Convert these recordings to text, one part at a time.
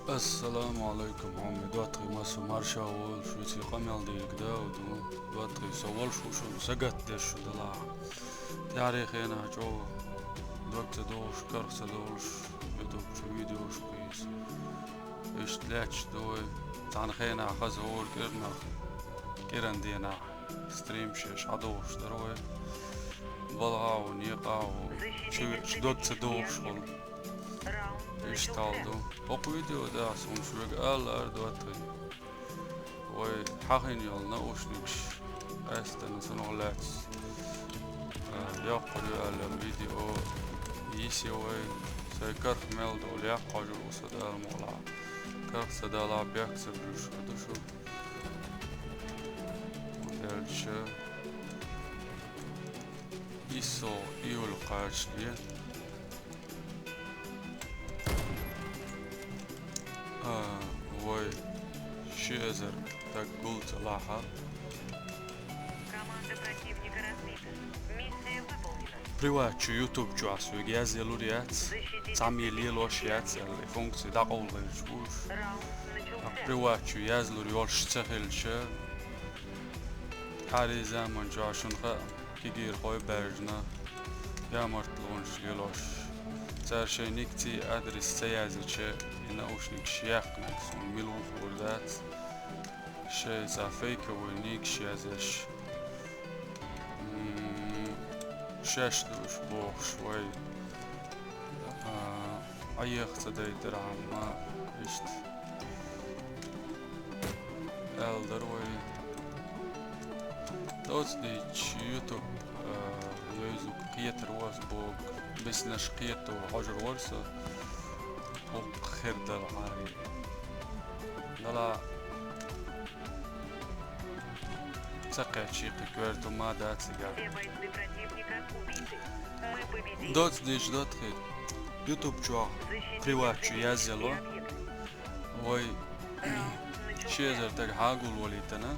السلام عليكم عمي دواتري ماسو مارشا شوتي قميل ديك داود دواتري سوال شو سقط دش دلا تاريخ هنا جو دوكت دوش كرس دوش يدوك شو فيديوش قيس ايش تلاتش دوي تان خينا خز هول كيرنا كيرن دينا ستريم شش عدوش دروي بلعا ونيقع وش دوكت دوش İştaldım. O videoda sonuçta ağlar duatı. Ve hakin yoluna uçmuş. Aslında sonuçlar. Yapıyor alan video. İyisi ve sekar meldo yapıyor usada mola. Kırk sadala biaksı bir şu. Modelci. İso iyul karşıya. Вой Шезер так гулт лаха. Команда противника разбита. Миссия выполнена. Привачу YouTube чуасу гез елурият. Сами лилошият эл функции дaqul гэрчуш. Раунд начался. Привачу язлур ёлш цахилче. Хари zaman жашунха кигир хой бержна. Ямартлунш лилош. Царшейникти адрес цаязиче наушник шяхна сон милу фурдат ше зафейка войник шязеш шаштуш бох швай ayıqsa deydir amma işte elder oy dost YouTube yazık qiyatır was bog bisnash qiyat hajr warsa وخير العاري لا تقع شيقي كويرتو ما دات سيجار Все бойцы противника убиты. Мы победили. دوت ديش دوت خير يوتيوب جوا привачу язело وي شيزر تاع هاغول وليتنا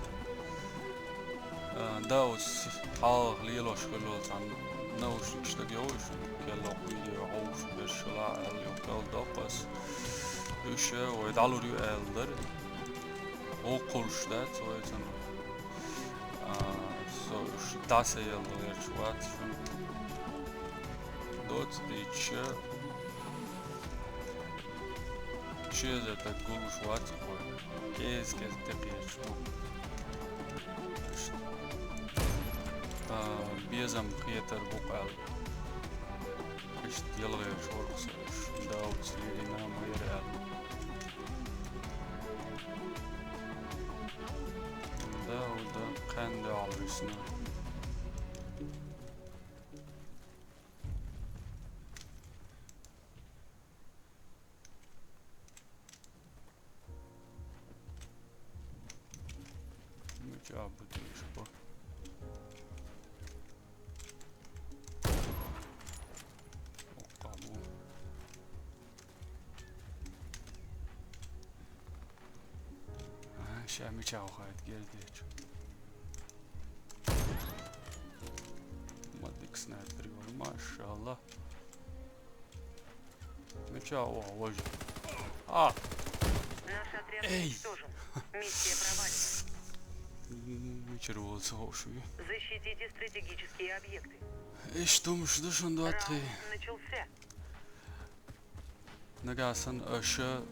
داوس حال ليلوش خلوت عن نوش نشتاقيوش كلا فيديو عوش بشلا اللي قال دقس وش ويدعلو ريو elder o konuştat o yüzden so şu dasa yıllar çuvat şu dot diçe şöyle de gulu çuvat koy kez tepiye şu بيزم قيتر بقال işte yılgı şorkusu Davut Sili'nin ama yeri Davut'da kendi almışsın. Mücabı demiş bu. شامي تشاو خايد قلديش مديك سنايبر ما شاء الله متشاو وجه Наш отряд Эй. уничтожен. Миссия провалена. Мичервол сошую Защитите стратегические объекты. ايش думаешь что он دواتري Раунд начался. نقاسن اشا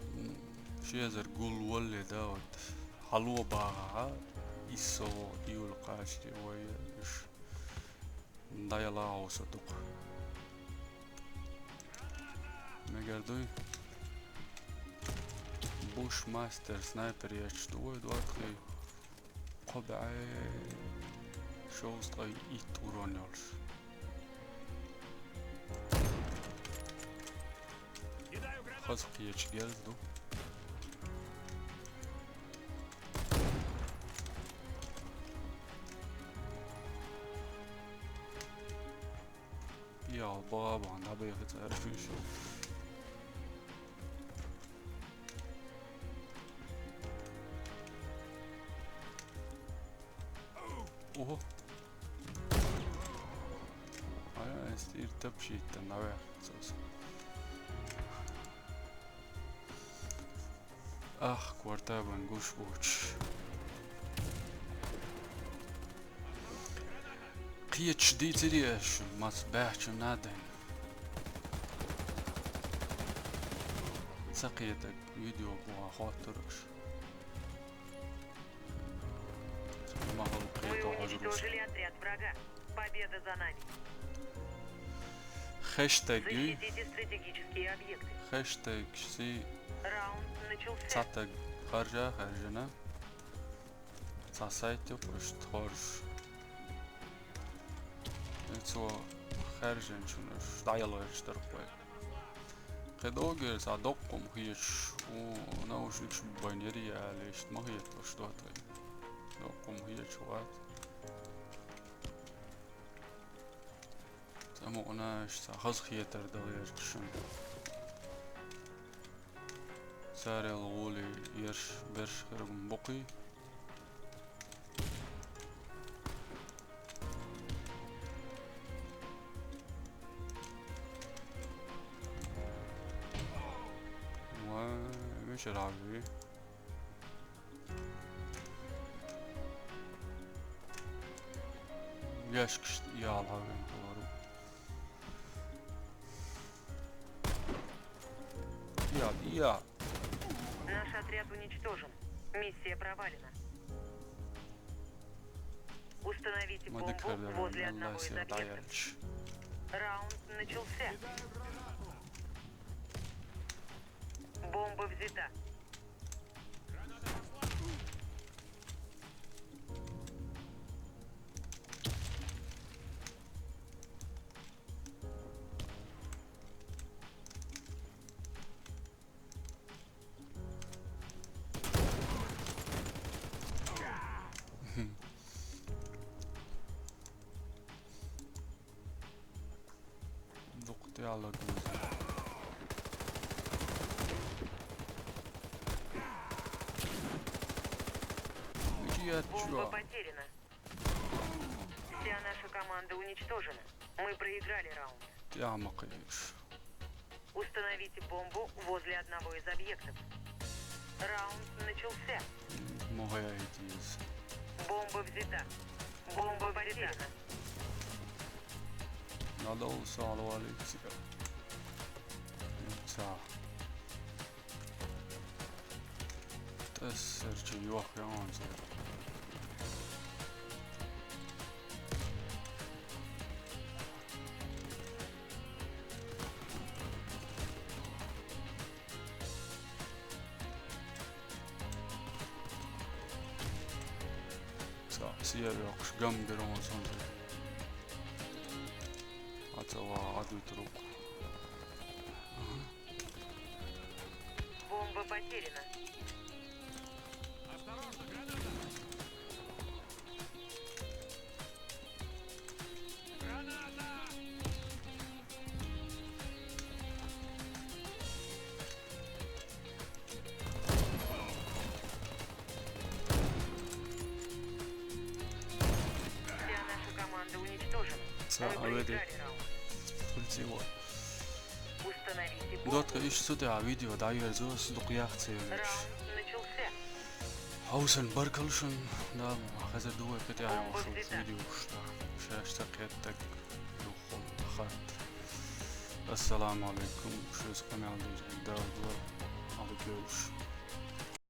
شيزر قول ولي داود حلوة باها إيسو يولقاشتي ويش دايلا وصدق مقردوي بوش ماستر سنايبر يشتوي دواتخي قبعي شوست اي ايتورون يولش خزق يشجلدو يا بابا انا بيخت تعرفيش اوه انا استير تبشي تنوع Kvartában Gushwatch. Qiyach DTDS mas bächum naden. Saqiyatak video bu xatirش. Мы уничтожили отряд врага. Победа за нами. Hashtag Защитите стратегические объекты. hashtag si Раунд начался. цатаг харжана. Ca сайты пошт хорж. Это харжан чунаш дайалогчтар бай. Qedogel sa doqqum hiç o nauşnik baneri yaleşt mahiyet başlatay. Doqqum hiç wat. Ama ona işte haz hiyeter dağıyar kışın. Sarel oli yer bir kırgın boqi. مش العبي يشكش يا العبي يا Наш отряд уничтожен. Миссия провалена. Установите ما бомбу ذكر возле الله одного из يسير объектов. دايرش Раунд начался. Бомба взята. ضغطي على جوزي Бомба потеряна. Вся наша команда уничтожена. Мы проиграли раунд. يا مقيش Установите бомбу возле одного из объектов. Раунд начался. مهيئتيز Бомба взята. Бомба потеряна. надо усалывали тебя تا تسرچ يوخ يانزل سير يوخش قم قرون صنزل أتوا عدو تروك Бомба потеряна. Вся наша команда уничтожена. Мы проиграли раунд. فلتي Установите бомбу. دوت ايش صدع فيديو داير زو صدق ياختي Раунд начался. هاوسن بركلشن دا خزر دو بتاعي بومبا وصلت جديدة. فيديو شاشتك يدك يخل خط السلام عليكم شو اسمه على الفيديو ده على كيوش